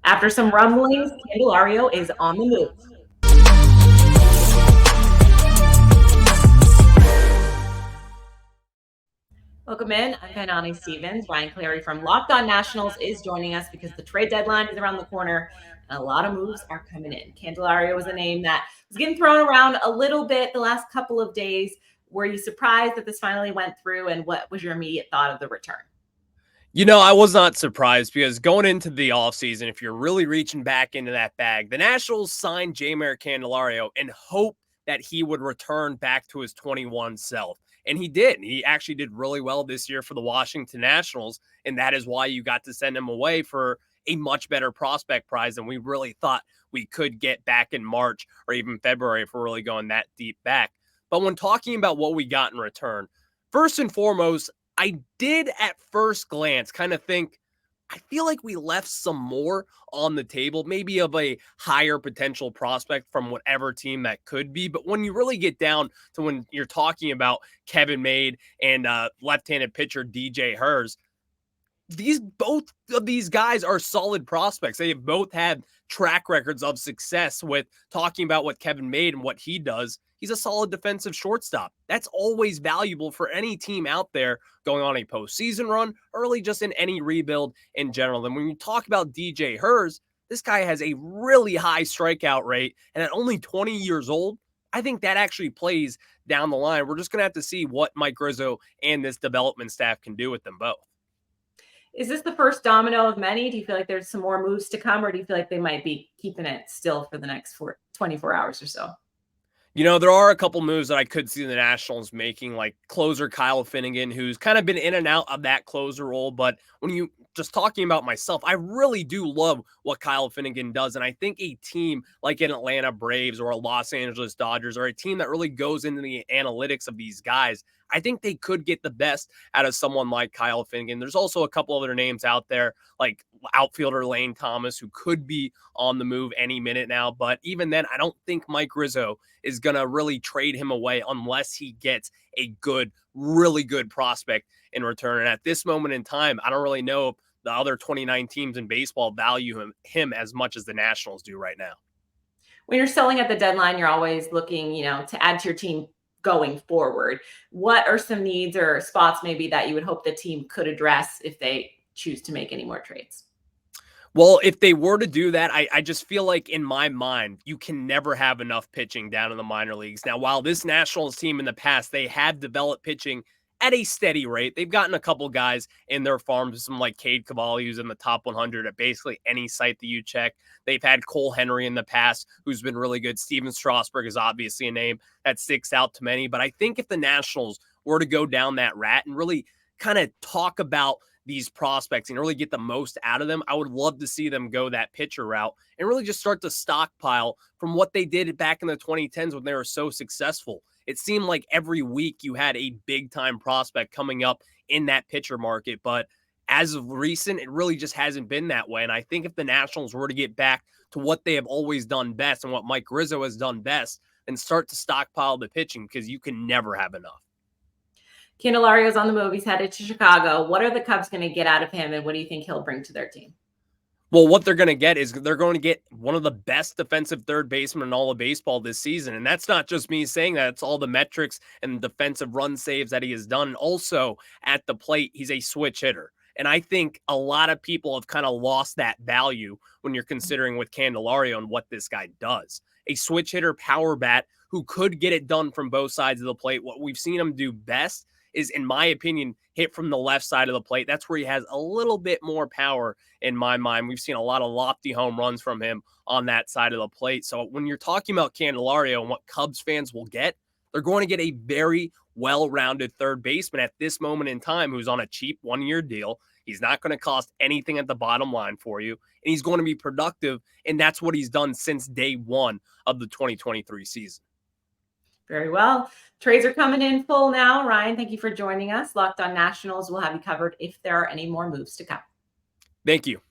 After some rumblings, Candelario is on the move. Welcome in. I'm Kainani Stevens. Ryan Clary from Locked On Nationals is joining us because the trade deadline is around the corner and a lot of moves are coming in. Candelario was a name that was getting thrown around a little bit the last couple of days. Were you surprised that this finally went through, and what was your immediate thought of the return? I was not surprised because going into the offseason, if you're really reaching back into that bag, the Nationals signed Jeimer Candelario and hoped that he would return back to his 21 self. And he did. He actually did really well this year for the Washington Nationals. And that is why you got to send him away for a much better prospect prize than we really thought we could get back in March or even February if we're really going that deep back. But when talking about what we got in return, first and foremost, I did at first glance kind of think, I feel like we left some more on the table, maybe of a higher potential prospect from whatever team that could be. But when you really get down to when you're talking about Kevin Made and left-handed pitcher DJ Hers, both of these guys are solid prospects. They have both had track records of success. With talking about what Kevin made and what he does, he's a solid defensive shortstop. That's always valuable for any team out there going on a postseason run, or really just in any rebuild in general. And when you talk about DJ Hers, this guy has a really high strikeout rate, and at only 20 years old, I think that actually plays down the line. We're just going to have to see what Mike Rizzo and this development staff can do with them both. Is this the first domino of many? Do you feel like there's some more moves to come, or do you feel like they might be keeping it still for the next 24 hours or so? There are a couple moves that I could see the Nationals making, like closer Kyle Finnegan, who's kind of been in and out of that closer role. But when you just talking about myself, I really do love what Kyle Finnegan does. And I think a team like an Atlanta Braves or a Los Angeles Dodgers, or a team that really goes into the analytics of these guys, I think they could get the best out of someone like Kyle Finnegan. There's also a couple other names out there, like outfielder Lane Thomas, who could be on the move any minute now. But even then, I don't think Mike Rizzo is going to really trade him away unless he gets a really good prospect in return. And at this moment in time, I don't really know if the other 29 teams in baseball value him as much as the Nationals do right now. When you're selling at the deadline, you're always looking, to add to your team going forward. What are some needs or spots maybe that you would hope the team could address if they choose to make any more trades? Well, if they were to do that, I just feel like in my mind, you can never have enough pitching down in the minor leagues. Now, while this Nationals team in the past, they have developed pitching at a steady rate. They've gotten a couple guys in their farms, some like Cade Cavalli, who's in the top 100 at basically any site that you check. They've had Cole Henry in the past, who's been really good. Steven Strasburg is obviously a name that sticks out to many. But I think if the Nationals were to go down that rat and really kind of talk about these prospects and really get the most out of them, I would love to see them go that pitcher route and really just start to stockpile from what they did back in the 2010s when they were so successful. It seemed like every week you had a big time prospect coming up in that pitcher market, but as of recent, it really just hasn't been that way. And I think if the Nationals were to get back to what they have always done best and what Mike Rizzo has done best, and start to stockpile the pitching, because you can never have enough. Candelario's on the move. He's headed to Chicago. What are the Cubs going to get out of him, and what do you think he'll bring to their team? Well, what they're going to get is they're going to get one of the best defensive third basemen in all of baseball this season. And that's not just me saying that. It's all the metrics and defensive run saves that he has done. Also, at the plate, he's a switch hitter. And I think a lot of people have kind of lost that value when you're considering with Candelario and what this guy does. A switch hitter power bat who could get it done from both sides of the plate. What we've seen him do best is, in my opinion, hit from the left side of the plate. That's where he has a little bit more power in my mind. We've seen a lot of lofty home runs from him on that side of the plate. So when you're talking about Candelario and what Cubs fans will get, they're going to get a very well-rounded third baseman at this moment in time who's on a cheap one-year deal. He's not going to cost anything at the bottom line for you, and he's going to be productive, and that's what he's done since day one of the 2023 season. Very well. Trades are coming in full now. Ryan, thank you for joining us. Locked On Nationals will have you covered if there are any more moves to come. Thank you.